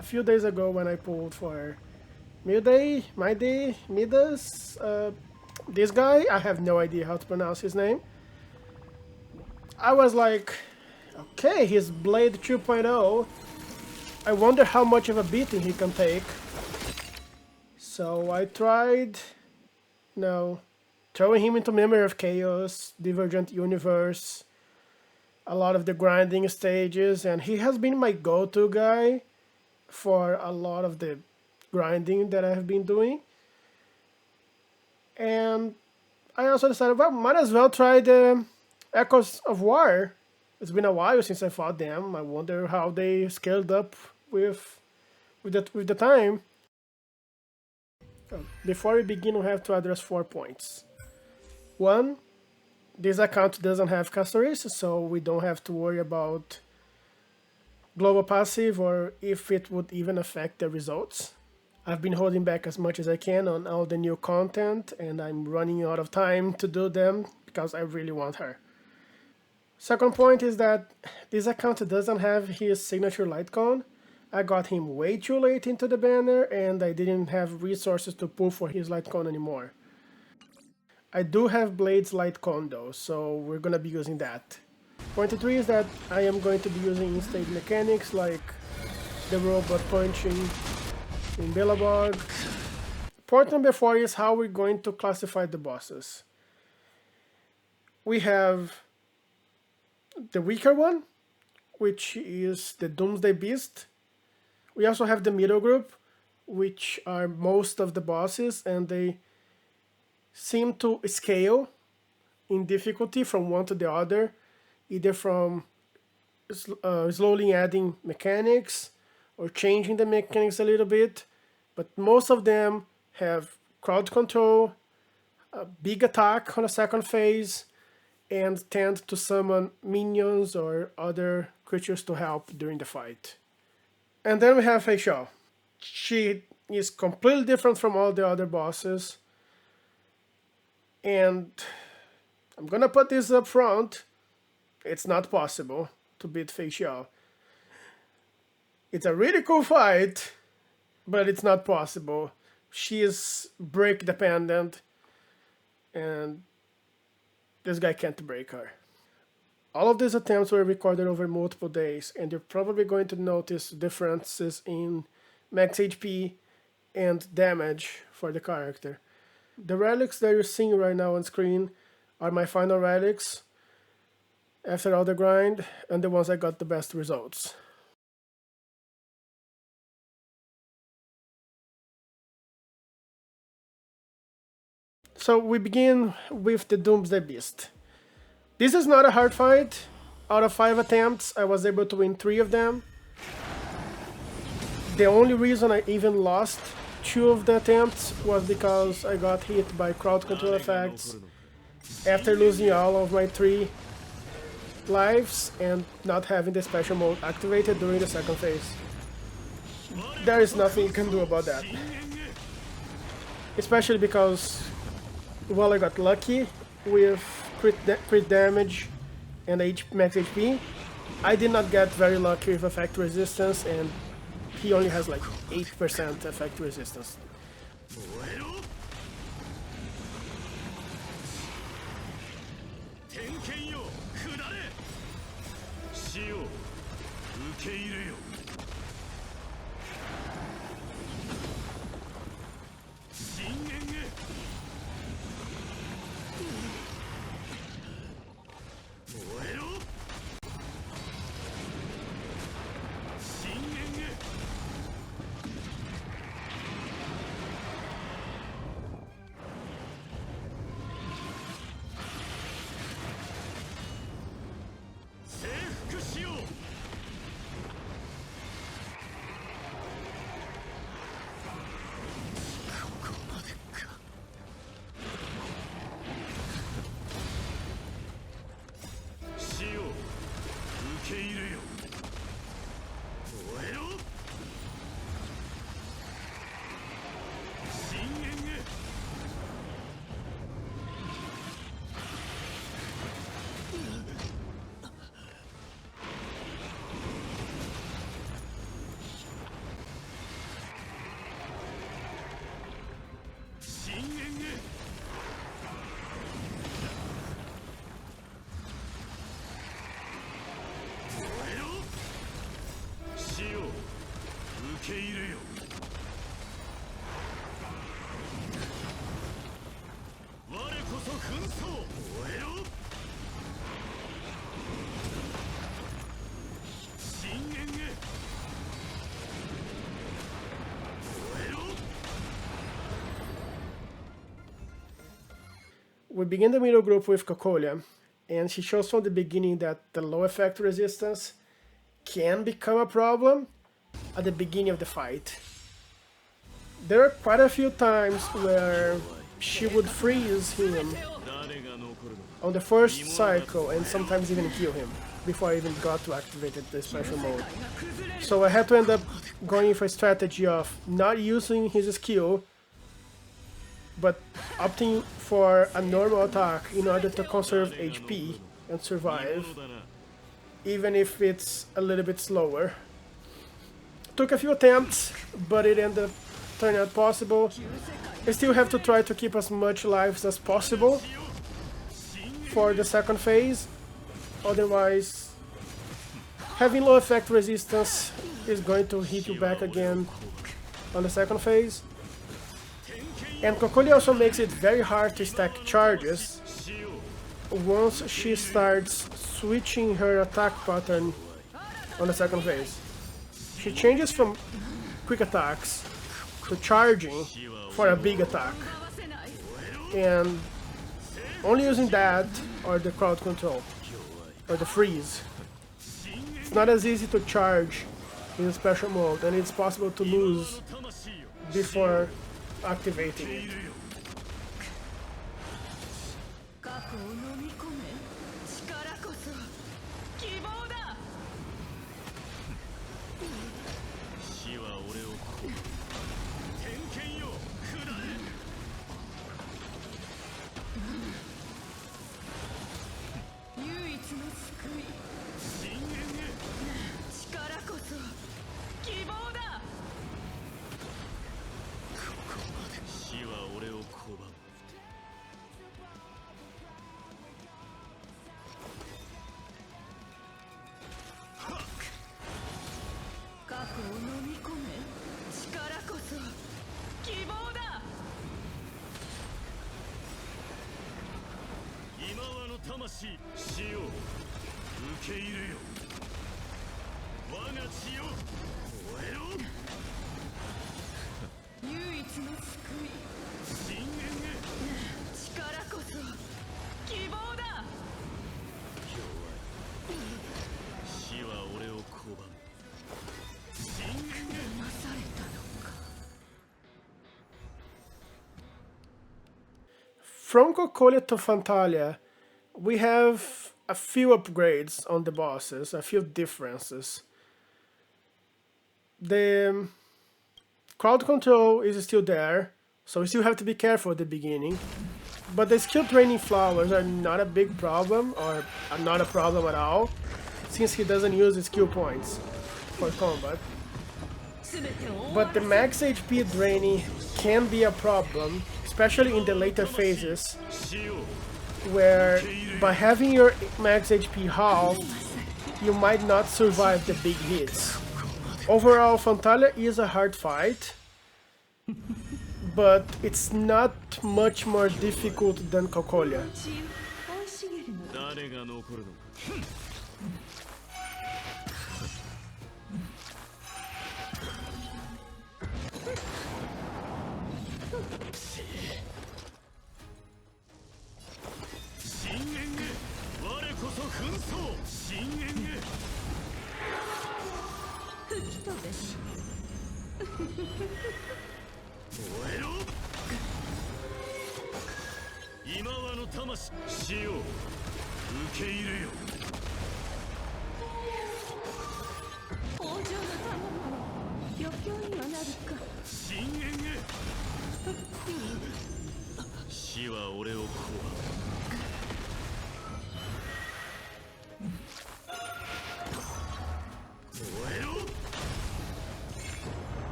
a few days ago when I pulled for Midas. This guy, I have no idea how to pronounce his name. I was like, okay, he's Blade 2.0. I wonder how much of a beating he can take. So I tried, throwing him into Memory of Chaos, Divergent Universe, a lot of the grinding stages, and he has been my go-to guy for a lot of the grinding that I have been doing. And I also decided, well, might as well try the Echoes of War. It's been a while since I fought them. I wonder how they scaled up with the time. Before we begin, we have to address 4 points. One, this account doesn't have casters, so we don't have to worry about global passive or if it would even affect the results. I've been holding back as much as I can on all the new content, and I'm running out of time to do them because I really want her. Second point is that this account doesn't have his signature light cone. I got him way too late into the banner, and I didn't have resources to pull for his light cone anymore. I do have Blade's light cone though, so we're gonna be using that. Point 3 is that I am going to be using in-stage mechanics like the robot punching in Billabog. Point number 4 is how we're going to classify the bosses. We have the weaker one, which is the Doomsday Beast. We also have the middle group, which are most of the bosses, and they seem to scale in difficulty from one to the other, either from slowly adding mechanics or changing the mechanics a little bit, but most of them have crowd control, a big attack on the second phase, and tend to summon minions or other creatures to help during the fight. And then we have Fei Xiao. She is completely different from all the other bosses, and I'm gonna put this up front. It's not possible to beat Fei Xiao. It's a really cool fight, but it's not possible. She is break dependent, and this guy can't break her. All of these attempts were recorded over multiple days, and you're probably going to notice differences in max HP and damage for the character. The relics that you're seeing right now on screen are my final relics after all the grind, and the ones I got the best results. So we begin with the Doomsday Beast. This is not a hard fight. Out of 5 attempts, I was able to win 3 of them. The only reason I even lost 2 of the attempts was because I got hit by crowd control effects after losing all of my 3 lives and not having the special mode activated during the second phase. There is nothing you can do about that. Especially because, well, I got lucky with crit damage and max HP. I did not get very lucky with effect resistance, and he only has like 8% effect resistance. We begin the middle group with Cocolia, and she shows from the beginning that the low effect resistance can become a problem at the beginning of the fight. There are quite a few times where she would freeze him on the first cycle and sometimes even kill him before I even got to activate the special mode. So I had to end up going for a strategy of not using his skill, but opting for a normal attack in order to conserve HP and survive, even if it's a little bit slower. Took a few attempts, but it ended up turning out possible. I still have to try to keep as much lives as possible for the second phase, otherwise having low effect resistance is going to hit you back again on the second phase. And Cocolia also makes it very hard to stack charges once she starts switching her attack pattern on the second phase. She changes from quick attacks to charging for a big attack, and only using that or the crowd control or the freeze. It's not as easy to charge in a special mode, and it's possible to lose before activating it. From Cocolia to Fantalia, we have a few upgrades on the bosses, a few differences. The crowd control is still there, so we still have to be careful at the beginning. But the skill training flowers are not a big problem, or are not a problem at all, since he doesn't use the skill points for combat. But the max HP draining can be a problem, especially in the later phases, where by having your max HP halved, you might not survive the big hits. Overall, Fantalia is a hard fight, but it's not much more difficult than Cocolia.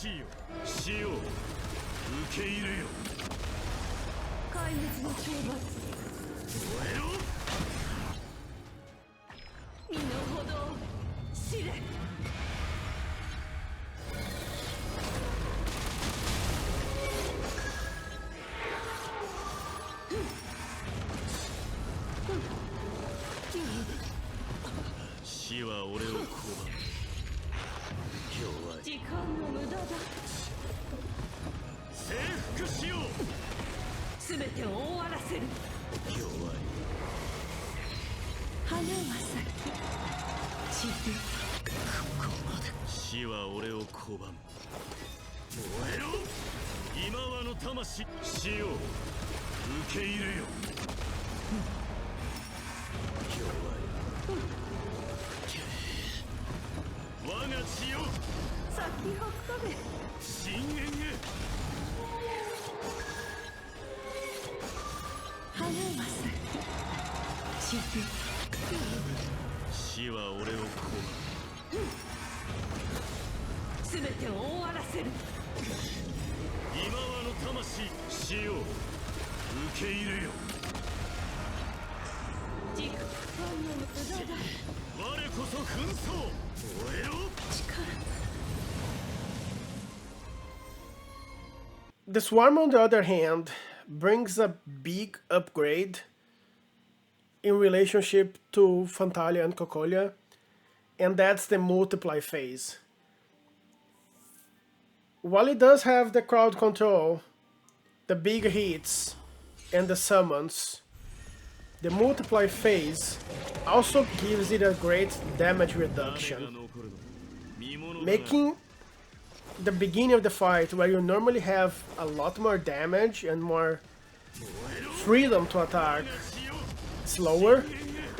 魂よ死を受け入れよ壊滅の懲罰燃えろ身の程を知れ死は俺を拒む弱い時間の無駄だ征服しよう全てを終わらせる弱い花は咲き散るここまで死は俺を拒む燃えろ今はの魂死を受け入れよ弱い我が血よ咲き誇れ深淵へ花は咲き散る死は俺を拒む全てを終わらせる今はの魂死を受け入れよ時間の無駄だ我こそ紛争燃えろ力 The Swarm, on the other hand, brings a big upgrade in relationship to Phantalia and Cocolia, and that's the multiply phase. While it does have the crowd control, the big hits, and the summons, the multiply phase also gives it a great damage reduction, making the beginning of the fight, where you normally have a lot more damage and more freedom to attack, slower.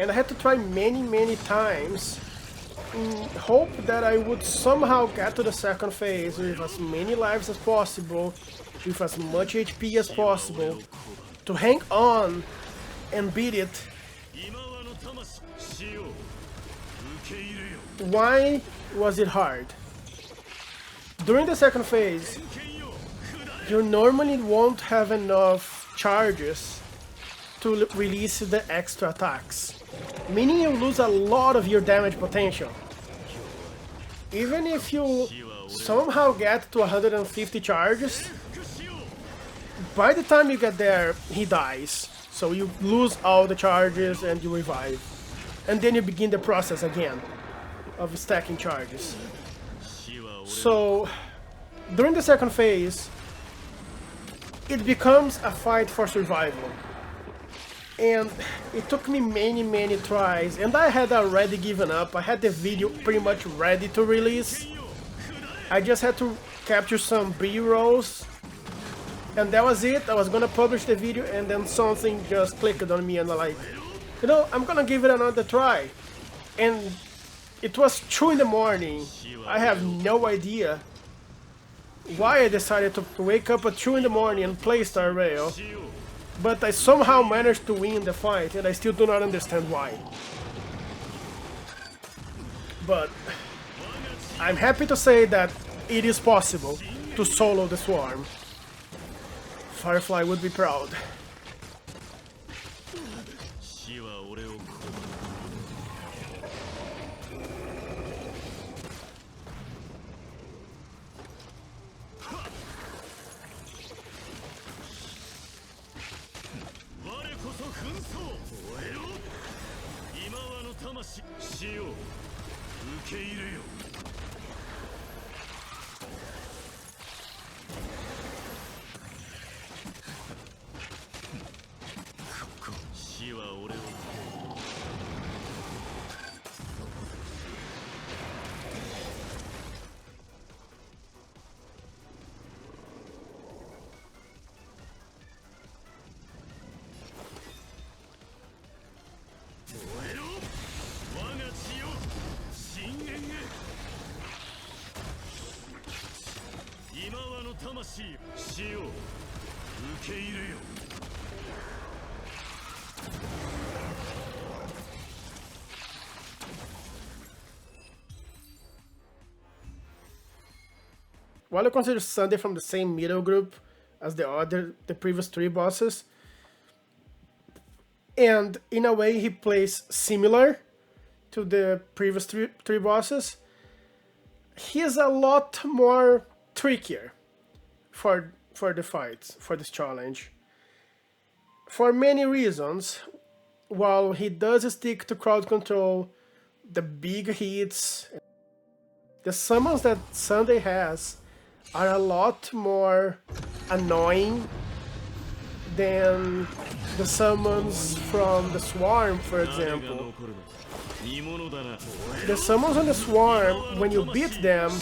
And I had to try many times in hope that I would somehow get to the second phase with as many lives as possible, with as much HP as possible, to hang on and beat it. Why was it hard? During the second phase, you normally won't have enough charges to release the extra attacks, meaning you lose a lot of your damage potential. Even if you somehow get to 150 charges, by the time you get there, he dies. So you lose all the charges and you revive. And then you begin the process again of stacking charges. So, during the second phase, it becomes a fight for survival. And it took me many tries, and I had already given up. I had the video pretty much ready to release. I just had to capture some B-rolls, and that was it. I was gonna publish the video, and then something just clicked on me, and I'm like, you know, I'm gonna give it another try. And it was 2 in the morning. I have no idea why I decided to wake up at 2 in the morning and play Star Rail, but I somehow managed to win the fight, and I still do not understand why. But I'm happy to say that it is possible to solo the Swarm. Firefly would be proud. while I consider Sunday from the same middle group as the previous three bosses, and in a way he plays similar to the previous three bosses, he's a lot more trickier for the fights, for this challenge. For many reasons, while he does stick to crowd control, the big hits, the summons that Sunday has are a lot more annoying than the summons from the Swarm, for example. The summons on the Swarm, when you beat them,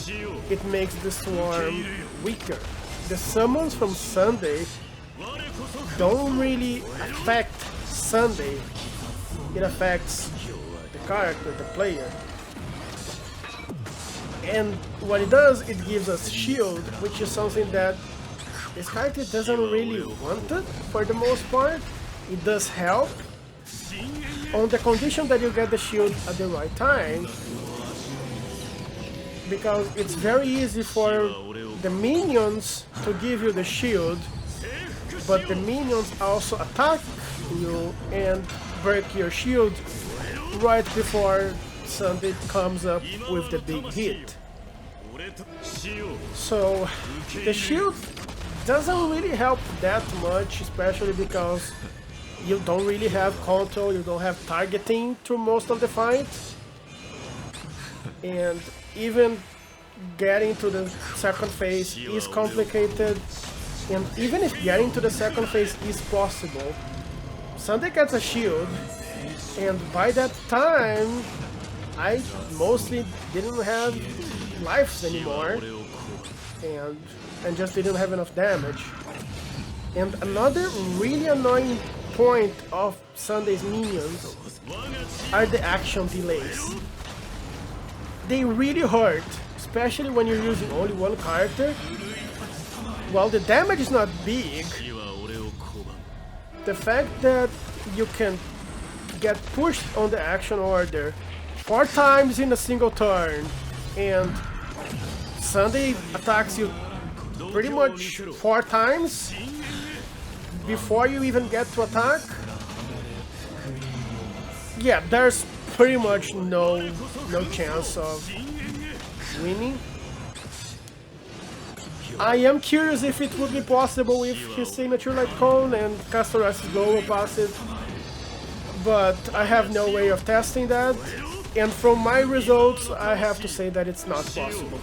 it makes the Swarm weaker. The summons from Sunday don't really affect Sunday. It affects the character, the player. And what it does, it gives us shield, which is something that this character doesn't really want it for the most part. It does help, on the condition that you get the shield at the right time, because it's very easy for the minions to give you the shield, but the minions also attack you and break your shield right before Sunday comes up with the big hit. So the shield doesn't really help that much, especially because you don't really have control, you don't have targeting through most of the fight. And even getting to the second phase is complicated. And even if getting to the second phase is possible, Sunday gets a shield, and by that time I mostly didn't have lives anymore and just didn't have enough damage. And another really annoying point of Sunday's minions are the action delays. They really hurt, especially when you're using only one character. While the damage is not big, the fact that you can get pushed on the action order 4 times in a single turn, and Sunday attacks you pretty much 4 times before you even get to attack. Yeah, there's pretty much no chance of winning. I am curious if it would be possible with his signature Light Cone and Castoras's global passive, but I have no way of testing that, and from my results I have to say that it's not possible.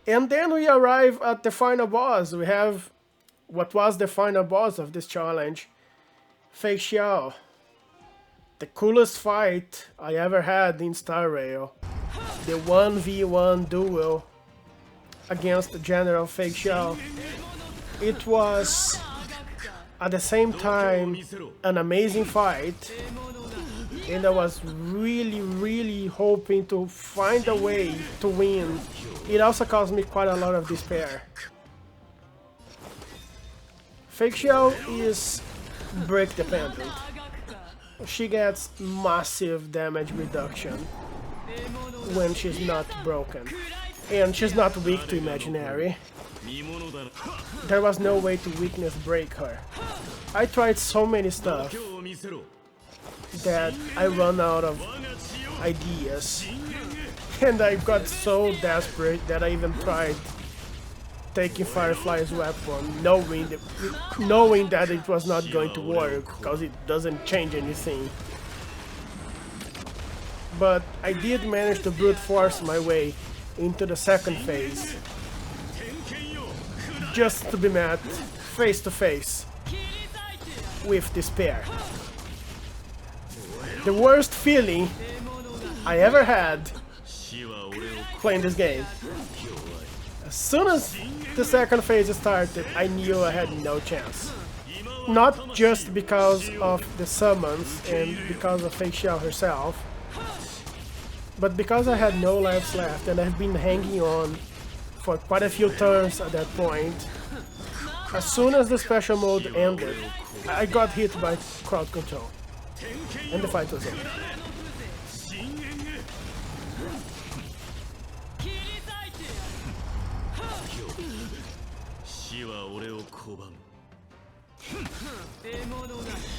And then we arrive at the final boss. We have what was the final boss of this challenge, Fei Xiao. The coolest fight I ever had in Star Rail. The 1v1 duel against General Fei Xiao. It was at the same time an amazing fight, and I was really hoping to find a way to win. It also caused me quite a lot of despair. Fei Xiao is break dependent. She gets massive damage reduction when she's not broken. And she's not weak to imaginary. There was no way to weakness break her. I tried so many stuff that I run out of ideas. And I got so desperate that I even tried taking Firefly's weapon, knowing that it was not going to work, because it doesn't change anything. But I did manage to brute force my way into the second phase, just to be met face to face with despair. The worst feeling I ever had playing this game. As soon as the second phase started, I knew I had no chance. Not just because of the summons and because of Fei Xiao herself, But because I had no lives left and I've been hanging on for quite a few turns at that point, as soon as the special mode ended, I got hit by crowd control. And the fight was over. 死は俺を拒む獲物が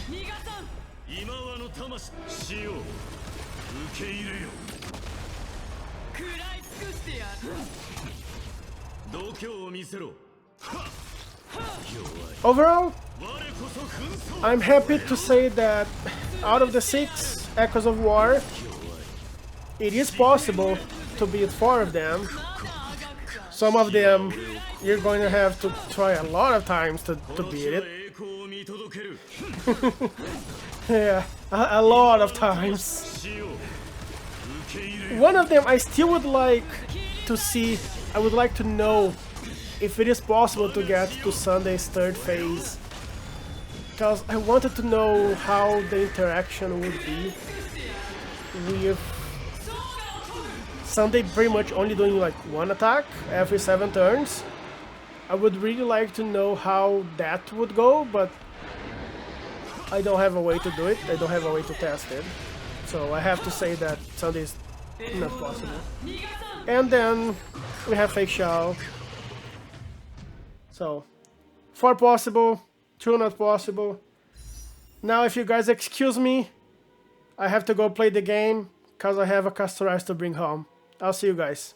逃がさん今はの魂死を受け入れよ食らい尽くしてやる度胸を見せろ Overall, 我こそ紛争 I'm happy to say that out of the 6 Echoes of War, it is possible to beat 4 of them. Some of them you're going to have to try a lot of times to beat it. 栄光を見届ける Yeah, a lot of times. 死を受け入れよ One of them I still would like to see, I would like to know if it is possible to get to Sunday's 3rd phase. Because I wanted to know how the interaction would be with Sunday pretty much only doing like 1 attack every 7 turns. I would really like to know how that would go, but I don't have a way to do it. I don't have a way to test it. So I have to say that Sunday is not possible. And then we have Fake Shao. So 4 possible, 2 not possible. Now if you guys excuse me, I have to go play the game because I have a customer to bring home. I'll see you guys.